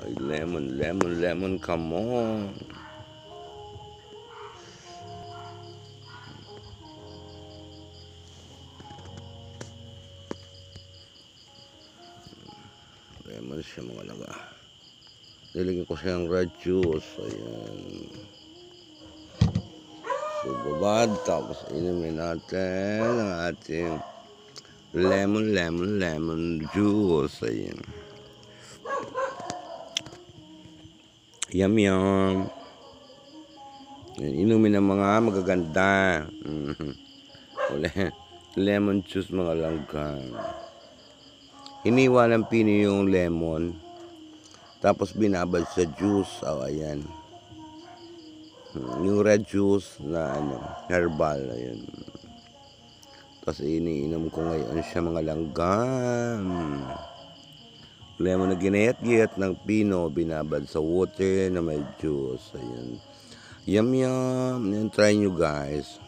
Ay, lemon, lemon, lemon, come on. Lemon siya mga laga. Nilagyan ko siyang red juice. Ayan. So, babad. Tapos inumin natin ang ating lemon, lemon, lemon juice. Ayan. Yum, yum. Inumin ng mga magaganda. Lemon juice mga langgang. Hiniwa ng pino yung lemon. Tapos binabad sa juice. Oh, ayan. Yung red juice na herbal. Ayan. Tapos iniinom ko ngayon siya mga langgam. Lemon na ginayat-giyat ng pino. Binabad sa water na may juice. Ayan. Yum, yum. Yan, try nyo guys.